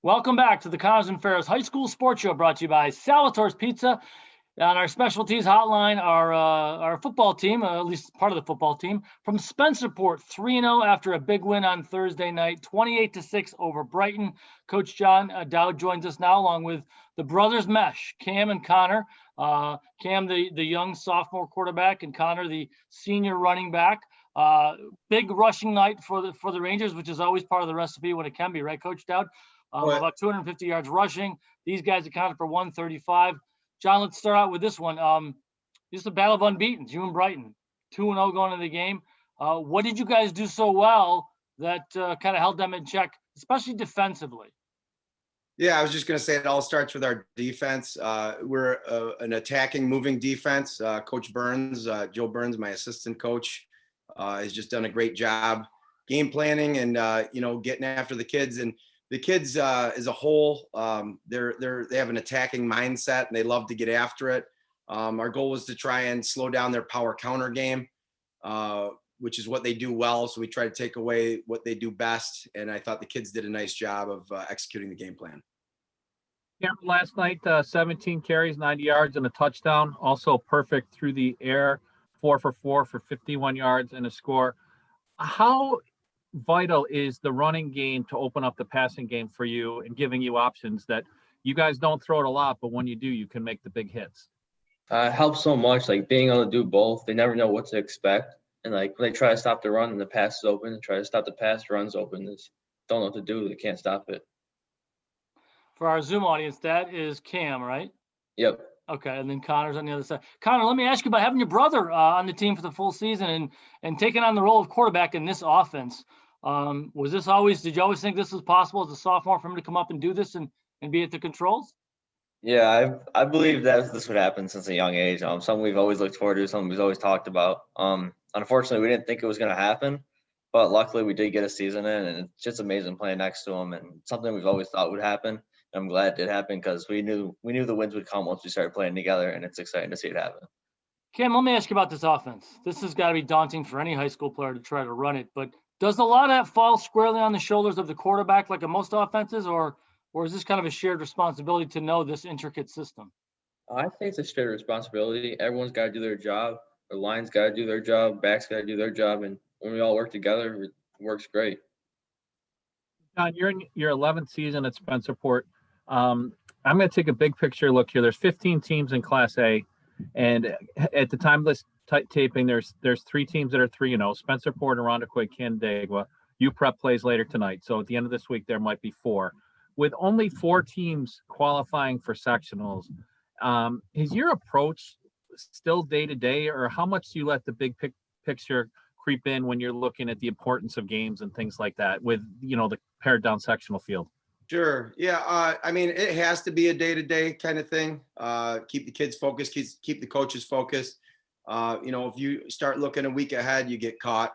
Welcome back to the Connors and Ferris High School Sports Show, brought to you by Salvatore's Pizza. On our specialties hotline, our football team, at least part of the football team, from Spencerport, 3-0 after a big win on Thursday night, 28-6 over Brighton. Coach John Dowd joins us now, along with the brothers Mesh, Cam and Connor. Cam, the young sophomore quarterback, and Connor, the senior running back. Big rushing night for the Rangers, which is always part of the recipe when it can be, right, Coach Dowd? About 250 yards rushing. These guys accounted for 135. John, let's start out with this one. This is a battle of unbeatens, you and Brighton. 2-0 going into the game. What did you guys do so well that kind of held them in check, especially defensively? Yeah, I was just going to say it all starts with our defense. We're an attacking, moving defense. Coach Burns, Joe Burns, my assistant coach, has just done a great job game planning and, getting after the kids. And the kids as a whole, they have an attacking mindset and they love to get after it. Our goal was to try and slow down their power counter game, which is what they do well. So we try to take away what they do best. And I thought the kids did a nice job of executing the game plan. Yeah, last night, 17 carries, 90 yards, and a touchdown. Also perfect through the air, 4 for 4 for 51 yards and a score. How vital is the running game to open up the passing game for you and giving you options that you guys don't throw it a lot, but when you do, you can make the big hits? It helps so much, like being able to do both. They never know what to expect. And like when they try to stop the run and the pass is open, and try to stop the pass, runs open, they don't know what to do. They can't stop it. For our Zoom audience, that is Cam, right? Yep. Okay, and then Connor's on the other side. Connor, let me ask you about having your brother on the team for the full season and taking on the role of quarterback in this offense. Did you always think this was possible as a sophomore for him to come up and do this and be at the controls? Yeah, I believe that this would happen since a young age. Something we've always looked forward to, something we've always talked about. Unfortunately, we didn't think it was going to happen, but luckily we did get a season in, and it's just amazing playing next to him, and something we've always thought would happen. I'm glad it did happen because we knew the wins would come once we started playing together, and it's exciting to see it happen. Cam, let me ask you about this offense. This has got to be daunting for any high school player to try to run it, but does a lot of that fall squarely on the shoulders of the quarterback like in most offenses, or is this kind of a shared responsibility to know this intricate system? I think it's a shared responsibility. Everyone's got to do their job. The line's got to do their job. Back's got to do their job, and when we all work together, it works great. John, you're in your 11th season at Spencerport. I'm going to take a big picture look here. There's 15 teams in Class A, and at the time of this taping, there's 3 teams that are 3-0. Spencerport, Irondequoit, Canandaigua. UPrep plays later tonight, so at the end of this week there might be 4. With only 4 teams qualifying for sectionals, is your approach still day to day, or how much do you let the big picture creep in when you're looking at the importance of games and things like that with the pared down sectional field? Sure. Yeah. It has to be a day-to-day kind of thing. Keep the kids focused, keep the coaches focused. If you start looking a week ahead, you get caught,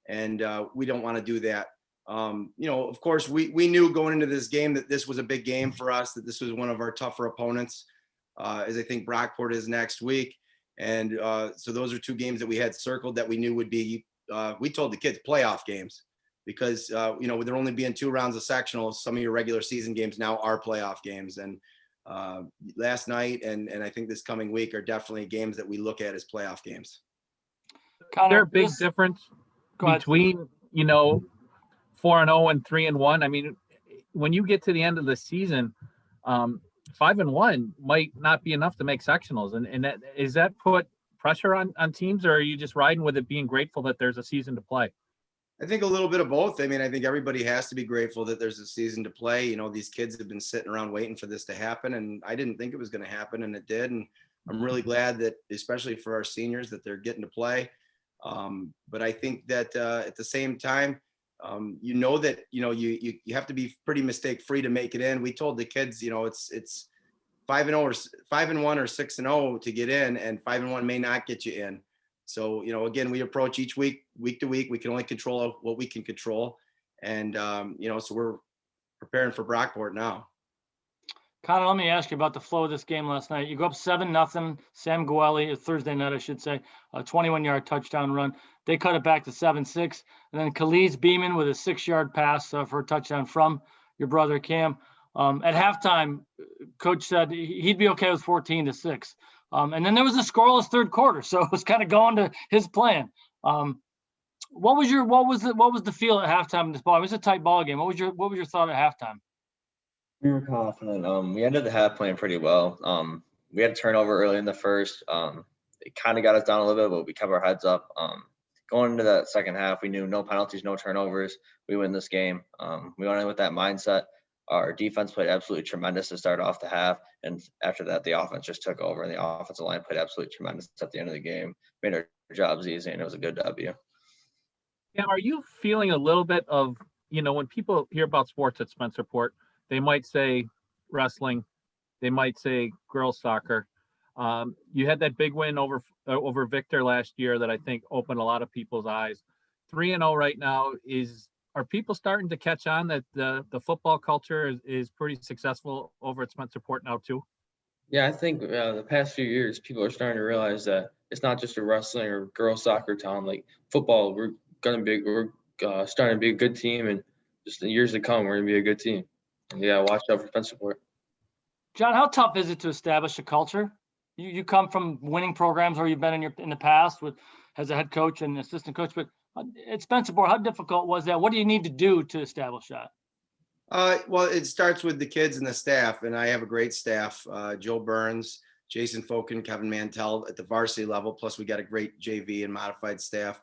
and we don't want to do that. Of course, we knew going into this game that this was a big game for us, that this was one of our tougher opponents, as I think Brockport is next week. And so those are 2 games that we had circled that we knew would be, we told the kids, playoff games. Because, with there only being 2 rounds of sectionals, some of your regular season games now are playoff games. And last night and I think this coming week are definitely games that we look at as playoff games. Is there a big difference between, 4-0 and 3-1? I mean, when you get to the end of the season, 5-1 might not be enough to make sectionals. And is that put pressure on teams, or are you just riding with it, being grateful that there's a season to play? I think a little bit of both. I think everybody has to be grateful that there's a season to play. These kids have been sitting around waiting for this to happen, and I didn't think it was going to happen, and it did. And I'm really glad that, especially for our seniors, that they're getting to play. But I think that at the same time, that you have to be pretty mistake free to make it in. We told the kids, it's 5-0 or 5-1 or 6-0 to get in, and 5-1 may not get you in. So, again, we approach each week to week. We can only control what we can control. And, so we're preparing for Brockport now. Connor, let me ask you about the flow of this game last night. You go up 7-0. Sam Goelli, Thursday night, I should say, a 21-yard touchdown run. They cut it back to 7-6. And then Khalid Beeman with a 6-yard pass for a touchdown from your brother, Cam. At halftime, coach said he'd be okay with 14-6. And then there was a scoreless third quarter, so it was kind of going to his plan. What was the feel at halftime in this ball? It was a tight ball game. What was your thought at halftime? We were confident. We ended the half playing pretty well. We had a turnover early in the first. It kind of got us down a little bit, but we kept our heads up. Going into that second half, we knew no penalties, no turnovers. We win this game. We went in with that mindset. Our defense played absolutely tremendous to start off the half, and after that, the offense just took over, and the offensive line played absolutely tremendous at the end of the game. Made our jobs easy, and it was a good W. Yeah, are you feeling a little bit of, when people hear about sports at Spencerport, they might say wrestling, they might say girls soccer. You had that big win over Victor last year that I think opened a lot of people's eyes. 3-0 right now. Are people starting to catch on that the football culture is pretty successful over at Spencerport now too? Yeah, I think the past few years, people are starting to realize that it's not just a wrestling or girls soccer town. Like football, we're starting to be a good team, and just in years to come, we're gonna be a good team. And yeah, watch out for Spencerport. John, how tough is it to establish a culture? You come from winning programs, or you've been in the past as a head coach and assistant coach, but at Spencerport, how difficult was that? What do you need to do to establish that? Well, it starts with the kids and the staff, and I have a great staff. Joe Burns, Jason Fokin, Kevin Mantell at the varsity level. Plus, we got a great JV and modified staff.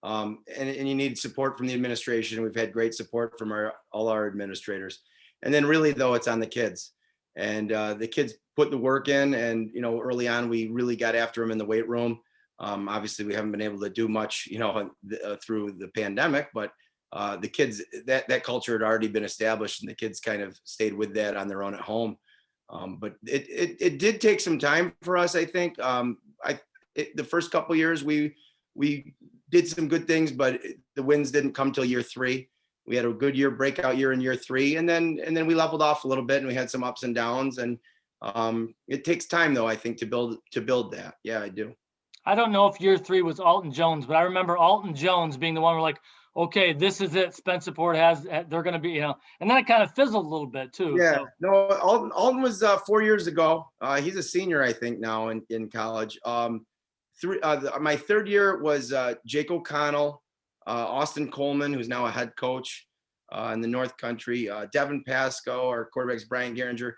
And you need support from the administration. We've had great support from all our administrators. And then really, though, it's on the kids. And the kids put the work in. And, early on, we really got after them in the weight room. Obviously, we haven't been able to do much, through the pandemic, but the kids, that culture had already been established, and the kids kind of stayed with that on their own at home. But it did take some time for us, I think. The first couple of years, we did some good things, but the wins didn't come till year 3. We had a good breakout year in year 3, and then we leveled off a little bit, and we had some ups and downs. And it takes time, though, I think, to build that. Yeah, I do. I don't know if year 3 was Alton Jones, but I remember Alton Jones being the one where like, okay, this is it. Spencerport they're going to be, and then it kind of fizzled a little bit too. Yeah, so. No, Alton was 4 years ago. He's a senior, I think, now in college. My third year was Jake O'Connell, Austin Coleman, who's now a head coach in the North Country, Devin Pasco, our quarterback's Brian Geringer.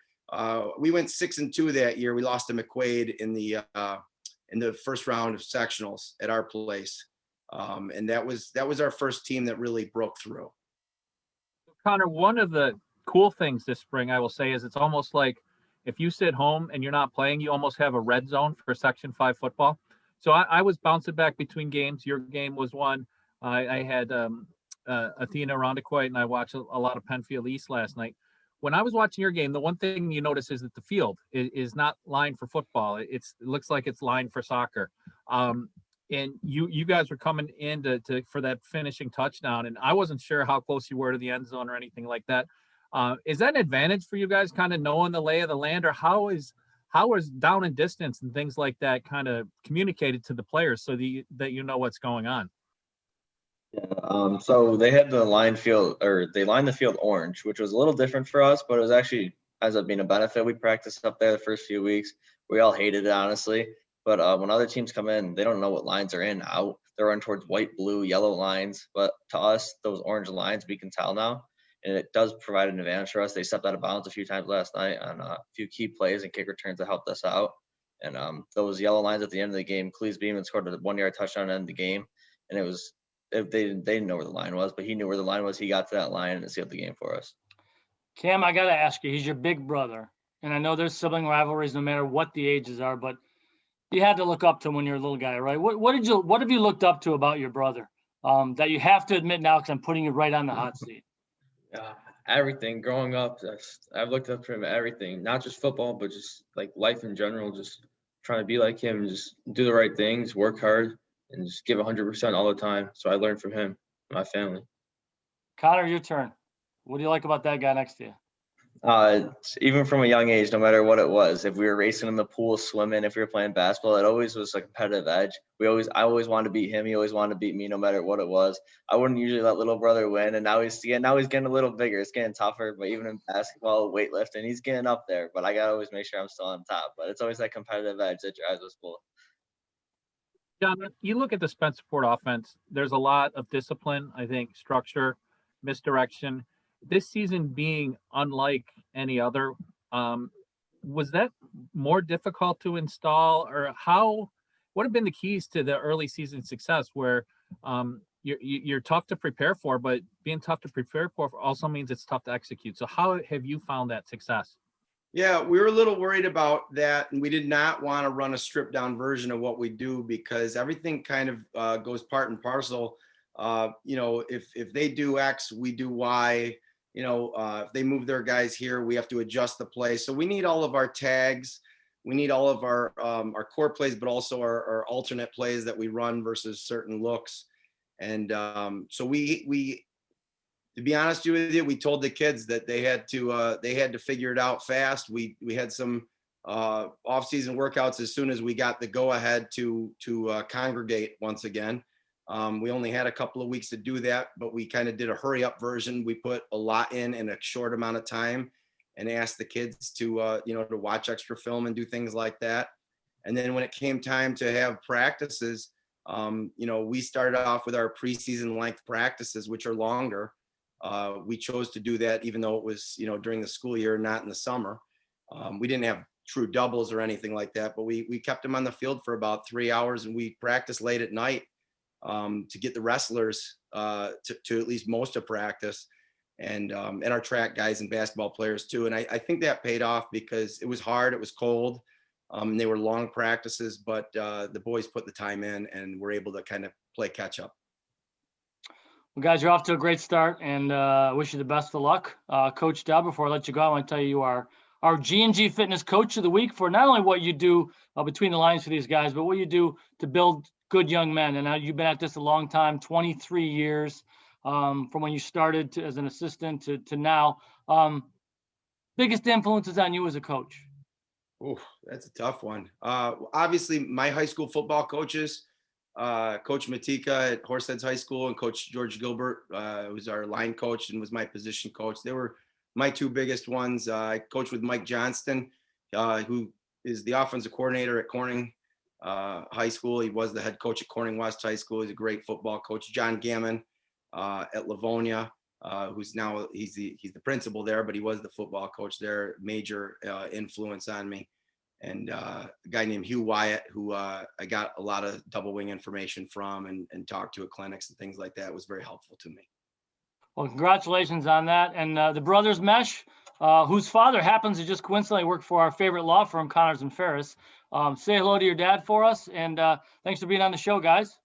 We went 6-2 that year. We lost to McQuaid in the first round of sectionals at our place. And that was our first team that really broke through. Connor, one of the cool things this spring, I will say, is it's almost like if you sit home and you're not playing, you almost have a red zone for Section 5 football. So I was bouncing back between games. Your game was one. I had Athena Rondequoit, and I watched a lot of Penfield East last night. When I was watching your game, the one thing you notice is that the field is not lined for football. It looks like it's lined for soccer. And you guys were coming in for that finishing touchdown, and I wasn't sure how close you were to the end zone or anything like that. Is that an advantage for you guys, kind of knowing the lay of the land, or how is down and distance and things like that kind of communicated to the players so that you know what's going on? Yeah, so they had they lined the field orange, which was a little different for us, but it was actually ends up being a benefit. We practiced up there the first few weeks. We all hated it, honestly. But when other teams come in, they don't know what lines are in, out. They're running towards white, blue, yellow lines. But to us, those orange lines, we can tell now. And it does provide an advantage for us. They stepped out of bounds a few times last night on a few key plays and kick returns that helped us out. And those yellow lines at the end of the game, Cleese Beeman scored a 1-yard touchdown at the end of the game. And it was they didn't know where the line was, but he knew where the line was. He got to that line and it sealed the game for us. Cam, I got to ask you, he's your big brother. And I know there's sibling rivalries no matter what the ages are, but you had to look up to him when you're a little guy, right? What have you looked up to about your brother that you have to admit now, because I'm putting you right on the hot seat? Everything. Growing up, I've looked up to him at everything, not just football, but just like life in general, just trying to be like him, just do the right things, work hard, and just give 100% all the time. So I learned from him, my family. Connor, your turn. What do you like about that guy next to you? Even from a young age, no matter what it was, if we were racing in the pool, swimming, if we were playing basketball, it always was a competitive edge. I always wanted to beat him. He always wanted to beat me, no matter what it was. I wouldn't usually let little brother win, and now he's getting a little bigger. It's getting tougher, but even in basketball, weightlifting, he's getting up there. But I gotta always make sure I'm still on top. But it's always that competitive edge that drives us both. John, you look at the Spencerport offense, there's a lot of discipline, I think, structure, misdirection. This season being unlike any other, was that more difficult to install, or what have been the keys to the early season success where you're tough to prepare for, but being tough to prepare for also means it's tough to execute. So how have you found that success? Yeah, we were a little worried about that, and we did not want to run a stripped down version of what we do because everything kind of goes part and parcel. If they do X, we do Y. If they move their guys here, we have to adjust the play. So we need all of our tags. We need all of our core plays, but also our alternate plays that we run versus certain looks. And so we, to be honest with you, we told the kids that they had to figure it out fast. We had some off-season workouts as soon as we got the go-ahead to congregate once again. We only had a couple of weeks to do that, but we kind of did a hurry up version. We put a lot in a short amount of time and asked the kids to watch extra film and do things like that. And then when it came time to have practices, we started off with our preseason length practices, which are longer. We chose to do that, even though it was, during the school year, not in the summer. We didn't have true doubles or anything like that, but we kept them on the field for about 3 hours, and we practiced late at night to get the wrestlers to at least most of practice, and our track guys and basketball players too. And I think that paid off because it was hard, it was cold, and they were long practices, but the boys put the time in and were able to kind of play catch up. Well, guys, you're off to a great start, and wish you the best of luck. Coach Dowd, before I let you go, I want to tell you are our G&G Fitness Coach of the Week for not only what you do between the lines for these guys, but what you do to build good young men. And now you've been at this a long time, 23 years, from when you started as an assistant to now. Biggest influences on you as a coach? Oh, that's a tough one. Obviously, my high school football coaches, Coach Matika at Horseheads High School and Coach George Gilbert, was our line coach and was my position coach. They were my two biggest ones. I coached with Mike Johnston, who is the offensive coordinator at Corning High School. He was the head coach at Corning West High School. He's a great football coach. John Gammon at Livonia, who's now he's the principal there, but he was the football coach there. Major influence on me. And a guy named Hugh Wyatt, who I got a lot of double wing information from and talked to at clinics and things like that, was very helpful to me. Well, congratulations on that. And the brothers Mesh, whose father happens to just coincidentally work for our favorite law firm, Connors and Ferris. Say hello to your dad for us. And thanks for being on the show, guys.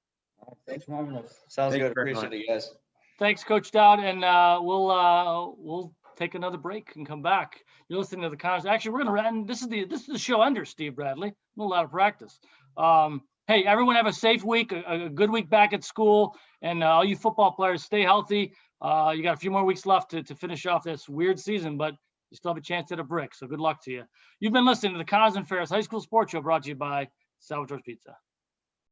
Thanks for having us. Sounds good. Appreciate it, guys. Thanks, Coach Dowd. And we'll take another break and come back. You're listening to the Connors. Actually, we're going to end. This is the show ender, Steve Bradley. A little out of practice. Hey, everyone have a safe week, a good week back at school. And all you football players, stay healthy. You got a few more weeks left to finish off this weird season, but you still have a chance at a brick. So good luck to you. You've been listening to the Connors and Ferris High School Sports Show, brought to you by Salvatore's Pizza.